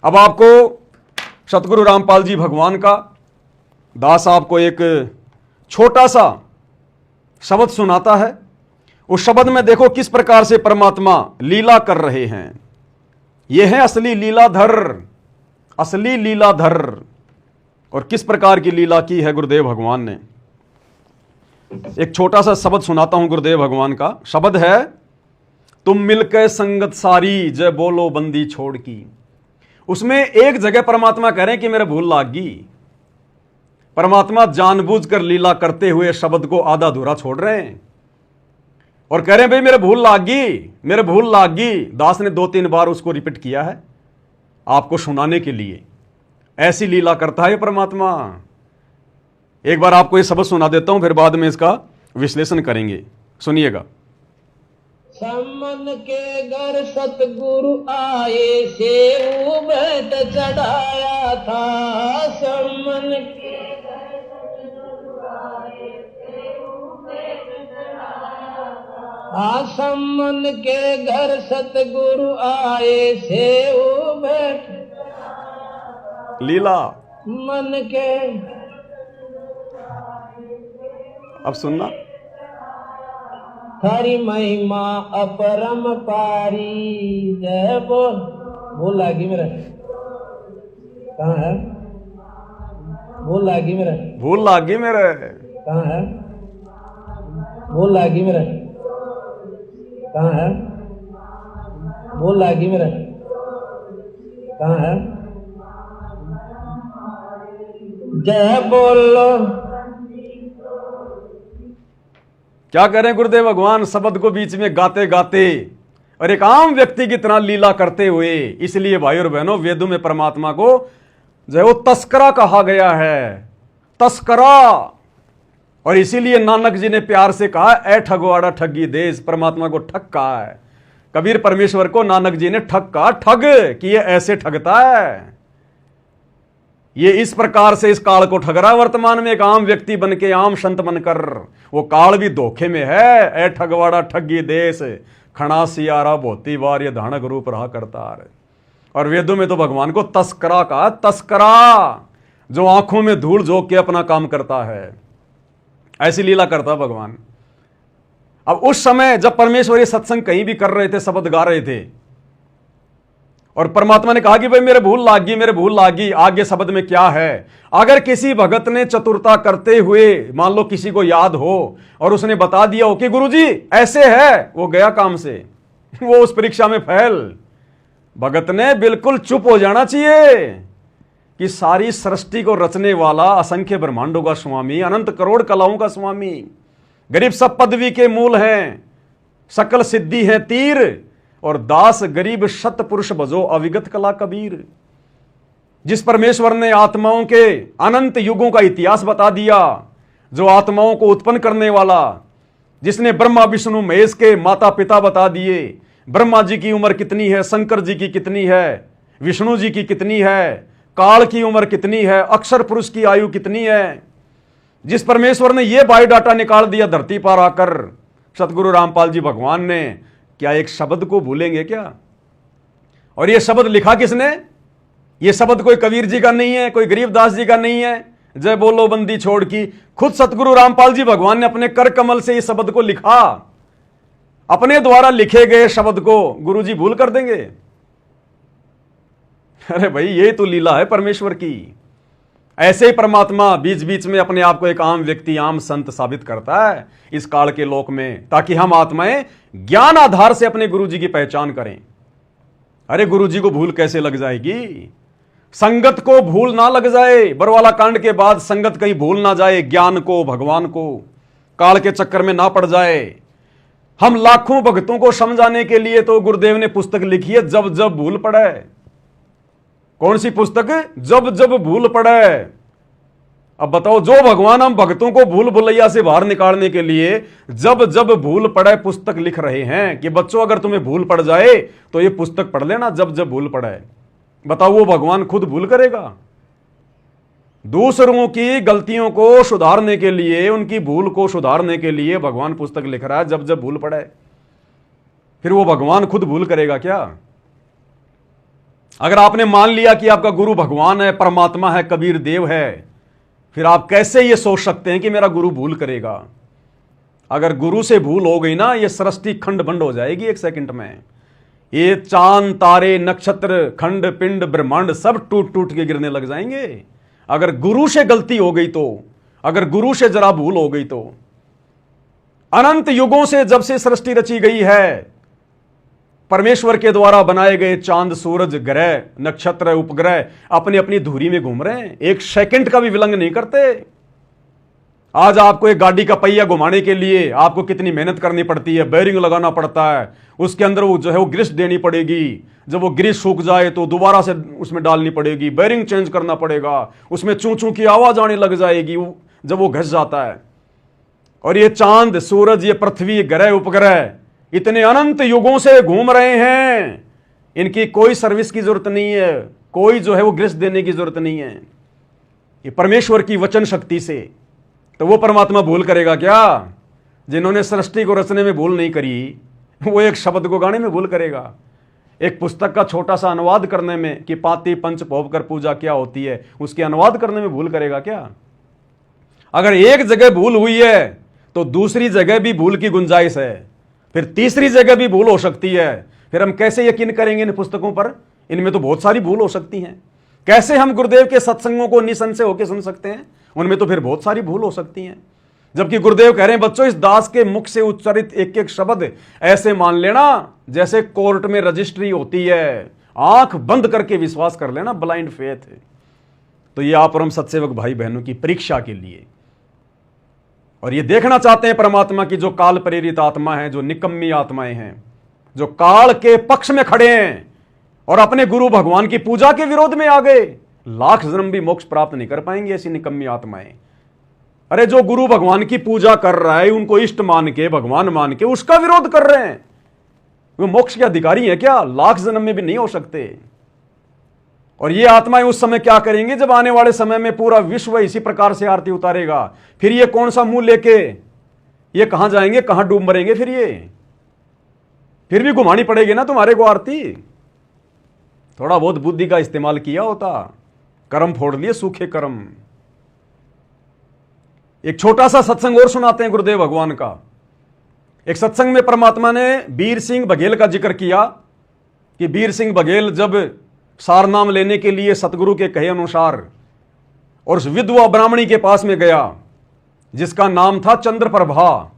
अब आपको सतगुरु रामपाल जी भगवान का दास आपको एक छोटा सा शब्द सुनाता है। उस शब्द में देखो किस प्रकार से परमात्मा लीला कर रहे हैं। यह है असली लीलाधर, असली लीलाधर। और किस प्रकार की लीला की है गुरुदेव भगवान ने। एक छोटा सा शब्द सुनाता हूं गुरुदेव भगवान का। शब्द है, तुम मिलकर संगत सारी जय बोलो बंदी छोड़ की। उसमें एक जगह परमात्मा कह रहे हैं कि मेरे भूल लाग गई। परमात्मा जानबूझकर लीला करते हुए शब्द को आधा अधूरा छोड़ रहे हैं और कह रहे हैं भाई मेरे भूल लाग गई, मेरे भूल लाग गई। दास ने 2-3 बार उसको रिपीट किया है आपको सुनाने के लिए। ऐसी लीला करता है परमात्मा। एक बार आपको ये शब्द सुना देता हूं, फिर बाद में इसका विश्लेषण करेंगे। सुनिएगा। समन के घर सतगुरु आए, सेऊ बैठ चढ़ाया था। समन के घर सतगुरु आए, सेऊ बैठ चढ़ाया था। समन के घर सतगुरु आए, सेऊ बैठ लीला मन के। अब सुनना। हरि महिमा अपरम पारी जय बोल। भूल लागी मेरा, कहाँ है? भूल लागी मेरा, भूल लागी मेरे, कहाँ है? भूल लागी मेरा, कहाँ है? भूल लागी मेरा, कहाँ है? जय बोलो। क्या कह रहे हैं गुरुदेव भगवान शब्द को बीच में गाते गाते और एक आम व्यक्ति की तरह लीला करते हुए। इसलिए भाई और बहनों, वेदों में परमात्मा को जो है वो तस्करा कहा गया है, तस्करा। और इसीलिए नानक जी ने प्यार से कहा, ए ठगवाड़ा ठगी देश। परमात्मा को ठग कहा है। कबीर परमेश्वर को नानक जी ने ठग कहा, ठग कि ये ऐसे ठगता है, ये इस प्रकार से इस काल को ठग रहा है। वर्तमान में एक आम व्यक्ति बनके, आम संत बनकर, वो काल भी धोखे में है। ए ठगवाड़ा ठगी देश, खड़ा सियारा भोती बार, ये धानक रूप रहा करतार। और वेदों में तो भगवान को तस्करा कहा, तस्करा, जो आंखों में धूल झोंक के अपना काम करता है। ऐसी लीला करता भगवान। अब उस समय जब परमेश्वरी सत्संग कहीं भी कर रहे थे, शब्द गा रहे थे, और परमात्मा ने कहा कि भाई मेरे भूल लागी, मेरे भूल लागी। आगे शब्द में क्या है? अगर किसी भगत ने चतुरता करते हुए, मान लो किसी को याद हो और उसने बता दिया हो कि गुरुजी ऐसे है, वो गया काम से, वो उस परीक्षा में फेल। भगत ने बिल्कुल चुप हो जाना चाहिए कि सारी सृष्टि को रचने वाला, असंख्य ब्रह्मांडों का स्वामी, अनंत करोड़ कलाओं का स्वामी, गरीब सब पदवी के मूल हैं, सकल सिद्धि है तीर, और दास गरीब शत पुरुष भजो अविगत कला कबीर। जिस परमेश्वर ने आत्माओं के अनंत युगों का इतिहास बता दिया, जो आत्माओं को उत्पन्न करने वाला, जिसने ब्रह्मा विष्णु महेश के माता पिता बता दिए। ब्रह्मा जी की उम्र कितनी है, शंकर जी की कितनी है, विष्णु जी की कितनी है, काल की उम्र कितनी है, अक्षर पुरुष की आयु कितनी है। जिस परमेश्वर ने यह बायोडाटा निकाल दिया धरती पर आकर, सतगुरु रामपाल जी भगवान ने, क्या एक शब्द को भूलेंगे क्या? और यह शब्द लिखा किसने? यह शब्द कोई कबीर जी का नहीं है, कोई गरीबदास जी का नहीं है। जय बोलो बंदी छोड़ की, खुद सतगुरु रामपाल जी भगवान ने अपने कर कमल से इस शब्द को लिखा। अपने द्वारा लिखे गए शब्द को गुरु जी भूल कर देंगे? अरे भाई, यही तो लीला है परमेश्वर की। ऐसे ही परमात्मा बीच बीच में अपने आप को एक आम व्यक्ति, आम संत साबित करता है इस काल के लोक में, ताकि हम आत्माएं ज्ञान आधार से अपने गुरु जी की पहचान करें। अरे गुरु जी को भूल कैसे लग जाएगी? संगत को भूल ना लग जाए। बरवाला कांड के बाद संगत कहीं भूल ना जाए, ज्ञान को, भगवान को, काल के चक्कर में ना पड़ जाए। हम लाखों भक्तों को समझाने के लिए तो गुरुदेव ने पुस्तक लिखी है, जब जब भूल पड़े। कौन सी पुस्तक? जब जब भूल पड़े। अब बताओ, जो भगवान हम भक्तों को भूल भुलैया से बाहर निकालने के लिए जब जब भूल पड़े पुस्तक लिख रहे हैं कि बच्चों अगर तुम्हें भूल पड़ जाए तो ये पुस्तक पढ़ लेना, जब जब भूल पड़े। बताओ, वो भगवान खुद भूल करेगा? दूसरों की गलतियों को सुधारने के लिए, उनकी भूल को सुधारने के लिए भगवान पुस्तक लिख रहा है, जब जब भूल पड़े। फिर वो भगवान खुद भूल करेगा क्या? अगर आपने मान लिया कि आपका गुरु भगवान है, परमात्मा है, कबीर देव है, फिर आप कैसे ये सोच सकते हैं कि मेरा गुरु भूल करेगा? अगर गुरु से भूल हो गई ना, ये सृष्टि खंड बंड हो जाएगी एक सेकंड में। ये चांद, तारे, नक्षत्र, खंड, पिंड, ब्रह्मांड सब टूट टूट के गिरने लग जाएंगे। अगर गुरु से गलती हो गई तो, अगर गुरु से जरा भूल हो गई तो। अनंत युगों से जब से सृष्टि रची गई है, परमेश्वर के द्वारा बनाए गए चांद, सूरज, ग्रह, नक्षत्र, उपग्रह अपनी अपनी धुरी में घूम रहे हैं, एक सेकंड का भी विलंब नहीं करते। आज आपको एक गाड़ी का पहिया घुमाने के लिए आपको कितनी मेहनत करनी पड़ती है, बेरिंग लगाना पड़ता है, उसके अंदर वो जो है वो ग्रीस देनी पड़ेगी, जब वो ग्रीस सूख जाए तो दोबारा से उसमें डालनी पड़ेगी, बेरिंग चेंज करना पड़ेगा, उसमें चूं चूं की आवाज आने लग जाएगी जब वो घस जाता है। और ये चांद, सूरज, ये पृथ्वी, ग्रह, उपग्रह इतने अनंत युगों से घूम रहे हैं, इनकी कोई सर्विस की जरूरत नहीं है, कोई जो है वो ग्रीस देने की जरूरत नहीं है। ये परमेश्वर की वचन शक्ति से। तो वो परमात्मा भूल करेगा क्या? जिन्होंने सृष्टि को रचने में भूल नहीं करी, वो एक शब्द को गाने में भूल करेगा? एक पुस्तक का छोटा सा अनुवाद करने में कि पाती पंच भोग कर पूजा क्या होती है, उसके अनुवाद करने में भूल करेगा क्या? अगर एक जगह भूल हुई है तो दूसरी जगह भी भूल की गुंजाइश है, फिर तीसरी जगह भी भूल हो सकती है। फिर हम कैसे यकीन करेंगे इन पुस्तकों पर? इनमें तो बहुत सारी भूल हो सकती हैं। कैसे हम गुरुदेव के सत्संगों को निसंशय होकर सुन सकते हैं? उनमें तो फिर बहुत सारी भूल हो सकती हैं। जबकि गुरुदेव कह रहे हैं, बच्चों इस दास के मुख से उच्चारित एक एक शब्द ऐसे मान लेना जैसे कोर्ट में रजिस्ट्री होती है, आंख बंद करके विश्वास कर लेना, ब्लाइंड फेथ। तो ये आप और हम सत्सेवक भाई बहनों की परीक्षा के लिए, और ये देखना चाहते हैं परमात्मा की जो काल प्रेरित आत्मा है, जो निकम्मी आत्माएं हैं, जो काल के पक्ष में खड़े हैं और अपने गुरु भगवान की पूजा के विरोध में आ गए, लाख जन्म भी मोक्ष प्राप्त नहीं कर पाएंगे ऐसी निकम्मी आत्माएं। अरे जो गुरु भगवान की पूजा कर रहा है, उनको इष्ट मान के, भगवान मान के उसका विरोध कर रहे हैं, वो मोक्ष के अधिकारी हैं क्या? लाख जन्म में भी नहीं हो सकते। और ये आत्माएं उस समय क्या करेंगे जब आने वाले समय में पूरा विश्व इसी प्रकार से आरती उतारेगा? फिर ये कौन सा मुंह लेके ये कहां जाएंगे, कहां डूब मरेंगे? फिर भी घुमानी पड़ेगी ना तुम्हारे को आरती। थोड़ा बहुत बुद्धि का इस्तेमाल किया होता, कर्म फोड़ लिए, सूखे कर्म। एक छोटा सा सत्संग और सुनाते हैं गुरुदेव भगवान का। एक सत्संग में परमात्मा ने वीर सिंह बघेल का जिक्र किया कि वीर सिंह बघेल जब सारनाम लेने के लिए सतगुरु के कहे अनुसार और उस विधवा ब्राह्मणी के पास में गया जिसका नाम था चंद्रप्रभा,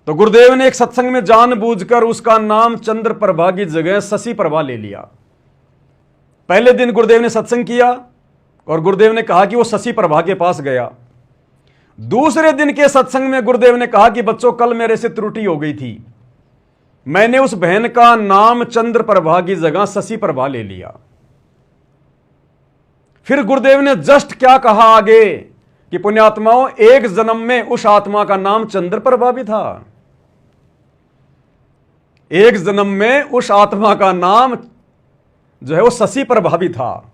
तो गुरुदेव ने एक सत्संग में जानबूझकर उसका नाम चंद्रप्रभा की जगह शशि प्रभा ले लिया। पहले दिन गुरुदेव ने सत्संग किया और गुरुदेव ने कहा कि वो शशि प्रभा के पास गया। दूसरे दिन के सत्संग में गुरुदेव ने कहा कि बच्चों, कल मेरे से त्रुटि हो गई थी, मैंने उस बहन का नाम चंद्रप्रभा की जगह शशि प्रभा ले लिया। फिर गुरुदेव ने जस्ट क्या कहा आगे कि पुण्यात्माओं, एक जन्म में उस आत्मा का नाम चंद्रप्रभा भी था। एक जन्म में उस आत्मा का नाम जो है वो शशि प्रभा भी था।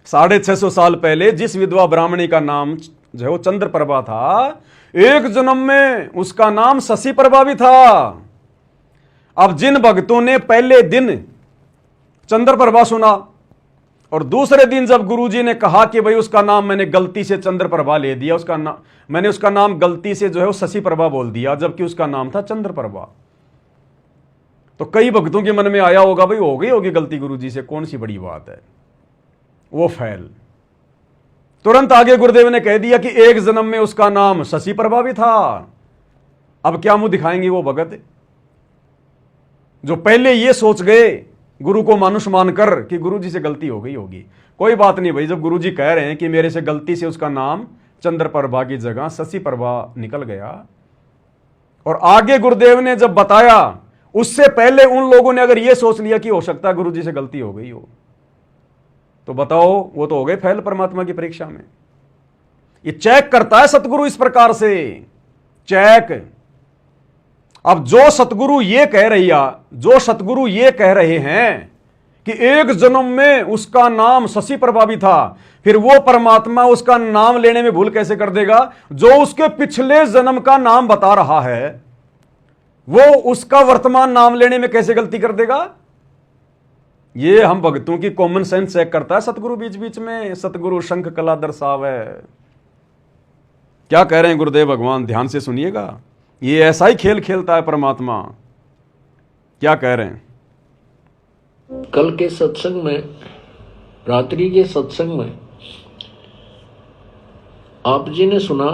650 साल पहले जिस विधवा ब्राह्मणी का नाम जो है वो चंद्रप्रभा था, एक जन्म में उसका नाम शशि प्रभा भी था। अब जिन भक्तों ने पहले दिन चंद्रप्रभा सुना और दूसरे दिन जब गुरुजी ने कहा कि भाई उसका नाम मैंने गलती से चंद्रप्रभा ले दिया, मैंने उसका नाम गलती से जो है वो शशि प्रभा बोल दिया, जबकि उसका नाम था चंद्रप्रभा, तो कई भक्तों के मन में आया होगा भाई हो गई होगी गलती गुरुजी से, कौन सी बड़ी बात है, वो फैल। तुरंत आगे गुरुदेव ने कह दिया कि एक जन्म में उसका नाम शशि प्रभा भी था। अब क्या मुंह दिखाएंगे वो भगत जो पहले ये सोच गए गुरु को मानुष मानकर कि गुरुजी से गलती हो गई होगी। कोई बात नहीं भाई, जब गुरुजी कह रहे हैं कि मेरे से गलती से उसका नाम चंद्रप्रभा की जगह शशि प्रभा निकल गया, और आगे गुरुदेव ने जब बताया, उससे पहले उन लोगों ने अगर यह सोच लिया कि हो सकता है गुरुजी से गलती हो गई हो, तो बताओ वो तो हो गए फैल परमात्मा की परीक्षा में। ये चेक करता है सतगुरु इस प्रकार से, चेक। अब जो सतगुरु ये कह रहे हैं कि एक जन्म में उसका नाम शशि प्रभा भी था, फिर वो परमात्मा उसका नाम लेने में भूल कैसे कर देगा? जो उसके पिछले जन्म का नाम बता रहा है, वो उसका वर्तमान नाम लेने में कैसे गलती कर देगा? ये हम भक्तों की कॉमन सेंस चेक करता है सतगुरु बीच बीच में। सतगुरु शंख कला दर्शावे। क्या कह रहे हैं गुरुदेव भगवान, ध्यान से सुनिएगा। ये ऐसा ही खेल खेलता है परमात्मा। क्या कह रहे हैं? कल के सत्संग में, रात्रि के सत्संग में आप जी ने सुना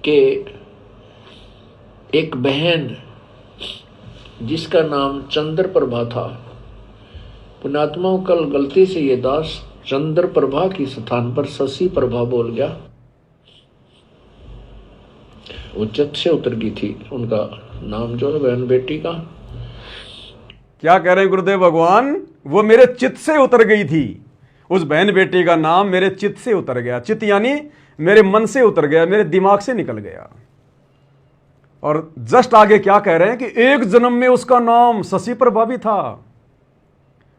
कि एक बहन जिसका नाम चंद्र प्रभा था, पुण्यात्माओं कल गलती से ये दास चंद्र प्रभा की स्थान पर शशि प्रभा बोल गया। वो चित से उतर गई थी, उनका नाम जो है बहन बेटी का। क्या कह रहे हैं गुरुदेव भगवान? वो मेरे चित्त से उतर गई थी। उस बहन बेटी का नाम मेरे चित्त से उतर गया। चित्त यानी मेरे मन से उतर गया, मेरे दिमाग से निकल गया। और जस्ट आगे क्या कह रहे हैं कि एक जन्म में उसका नाम शशि प्रभा भी था।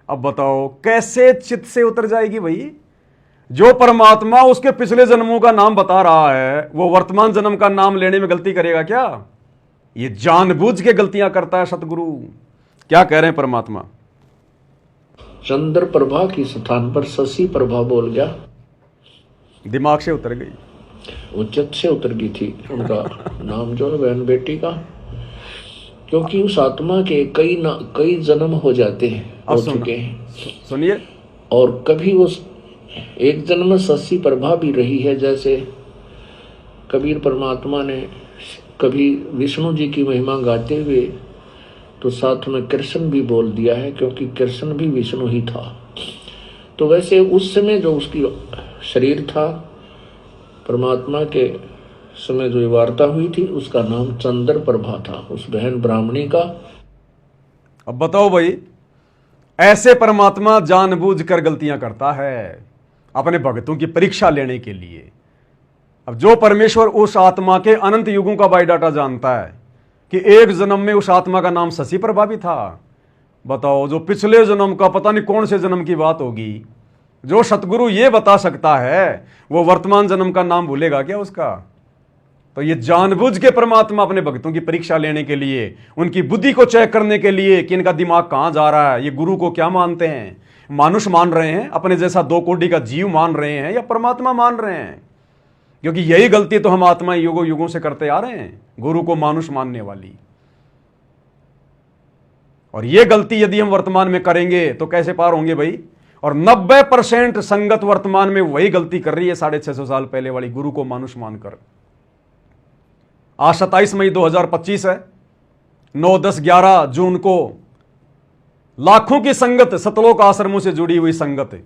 अब बताओ कैसे चित्त से उतर जाएगी भाई? जो परमात्मा उसके पिछले जन्मों का नाम बता रहा है, वो वर्तमान जन्म का नाम लेने में गलती करेगा क्या? ये जानबूझ के गलतियां करता है सतगुरु। क्या कह रहे हैं परमात्मा? चंद्र प्रभा की स्थान पर शशि प्रभा बोल गया। दिमाग से उतर गई, उच्चत से उतर गई थी, उनका नाम जो है बहन बेटी का। क्योंकि उस आत्मा के कई जन्म हो जाते हैं, हो चुके हैं। सुनिए। और कभी उस एक जन्म में शशि प्रभा भी रही है। जैसे कबीर परमात्मा ने कभी विष्णु जी की महिमा गाते हुए तो साथ में कृष्ण भी बोल दिया है, क्योंकि कृष्ण भी विष्णु ही था। तो वैसे उस समय जो उसकी शरीर था, परमात्मा के समय जो वार्ता हुई थी, उसका नाम चंद्र प्रभा था, उस बहन ब्राह्मणी का। अब बताओ भाई, ऐसे परमात्मा जानबूझकर गलतियां करता है अपने भक्तों की परीक्षा लेने के लिए। अब जो परमेश्वर उस आत्मा के अनंत युगों का बायोडाटा जानता है कि एक जन्म में उस आत्मा का नाम शशि प्रभा भी था, बताओ जो पिछले जन्म का पता नहीं कौन से जन्म की बात होगी, जो सतगुरु ये बता सकता है, वो वर्तमान जन्म का नाम भूलेगा क्या उसका? तो ये जानबूझ के परमात्मा अपने भक्तों की परीक्षा लेने के लिए, उनकी बुद्धि को चेक करने के लिए कि इनका दिमाग कहां जा रहा है, ये गुरु को क्या मानते हैं, मानुष मान रहे हैं, अपने जैसा 2 कोटि का जीव मान रहे हैं, या परमात्मा मान रहे हैं। क्योंकि यही गलती तो हम आत्मा युगों युगों से करते आ रहे हैं, गुरु को मानुष मानने वाली। और ये गलती यदि हम वर्तमान में करेंगे तो कैसे पार होंगे भाई? और 90% संगत वर्तमान में वही गलती कर रही है 650 साल पहले वाली, गुरु को मानुष मानकर। आज 27 मई 2025 है। 9, 10, 11 जून को लाखों की संगत, सतलोक आश्रमों से जुड़ी हुई संगत,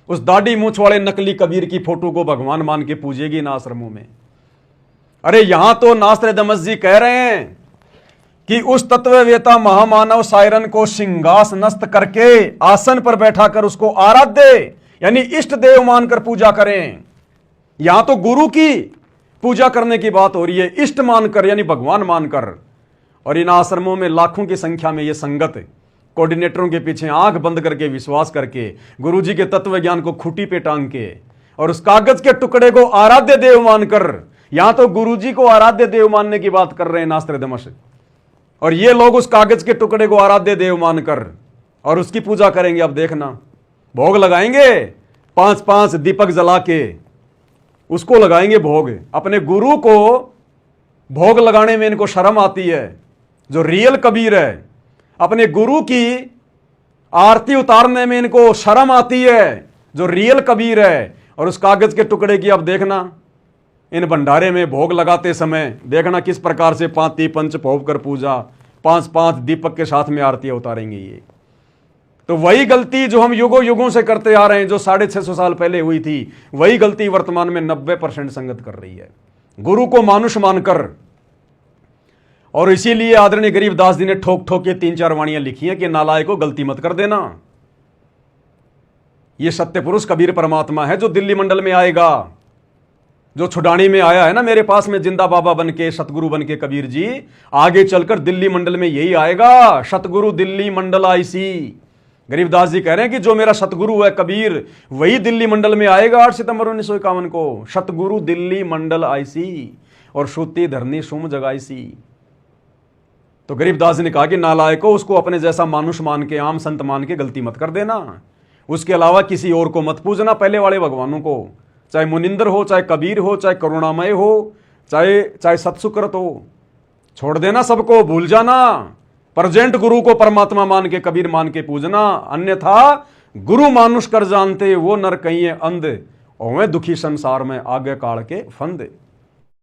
उस दाढ़ी मूछ वाले नकली कबीर की फोटो को भगवान मान के पूजेगी इन आश्रमों में। अरे यहां तो नास्त्रोदामस जी कह रहे हैं कि उस तत्ववेता महामानव सायरन को सिंहासनस्थ करके आसन पर बैठा कर उसको आराध्य यानी इष्ट देव मानकर पूजा करें। यहां तो गुरु की पूजा करने की बात हो रही है, इष्ट मानकर यानी भगवान मानकर। और इन आश्रमों में लाखों की संख्या में ये संगत कोऑर्डिनेटरों के पीछे आंख बंद करके विश्वास करके गुरुजी के तत्व ज्ञान को खूंटी पे टांग के और उस कागज के टुकड़े को आराध्य देव मानकर, यहां तो गुरुजी को आराध्य देव मानने की बात कर रहे हैं नास्त्रोदामस, और ये लोग उस कागज के टुकड़े को आराध्य देव मानकर और उसकी पूजा करेंगे। अब देखना, भोग लगाएंगे, 5-5 दीपक जला के उसको लगाएंगे भोग। अपने गुरु को भोग लगाने में इनको शर्म आती है। जो रियल कबीर है, अपने गुरु की आरती उतारने में इनको शर्म आती है, जो रियल कबीर है। और उस कागज के टुकड़े की अब देखना, इन भंडारे में भोग लगाते समय देखना किस प्रकार से 5 पंच भोग कर पूजा, 5-5 दीपक के साथ में आरतियां उतारेंगे। ये तो वही गलती जो हम युगों युगों से करते आ रहे हैं, जो 650 साल पहले हुई थी, वही गलती वर्तमान में 90% संगत कर रही है, गुरु को मानुष मानकर। और इसीलिए आदरणीय गरीबदास जी ने ठोक ठोक के 3-4 वाणियां लिखी हैं कि नालायक को गलती मत कर देना। यह सत्य पुरुष कबीर परमात्मा है जो दिल्ली मंडल में आएगा, जो छुडानी में आया है ना मेरे पास में जिंदा बाबा बन के, सतगुरु बन के कबीर जी, आगे चलकर दिल्ली मंडल में यही आएगा, सतगुरु दिल्ली मंडल आईसी। गरीबदास जी कह रहे हैं कि जो मेरा सतगुरु है कबीर, वही दिल्ली मंडल में आएगा 8 सितंबर 1951 को। सतगुरु दिल्ली मंडल आईसी और श्रुति धरनी सुम जगाईसी। तो गरीबदास जी ने कहा कि नालायको, उसको अपने जैसा मानुष मान के, आम संत मान के गलती मत कर देना। उसके अलावा किसी और को मत पूजना, पहले वाले भगवानों को, चाहे मुनिंदर हो, चाहे कबीर हो, चाहे करुणामय हो, चाहे सतसुकृत हो। छोड़ देना सबको, भूल जाना। प्रेजेंट गुरु को परमात्मा मान के, कबीर मान के पूजना। अन्यथा गुरु मानुष कर जानते, वो नर कहिए अंध, और दुखी संसार में आगे काल के फंदे।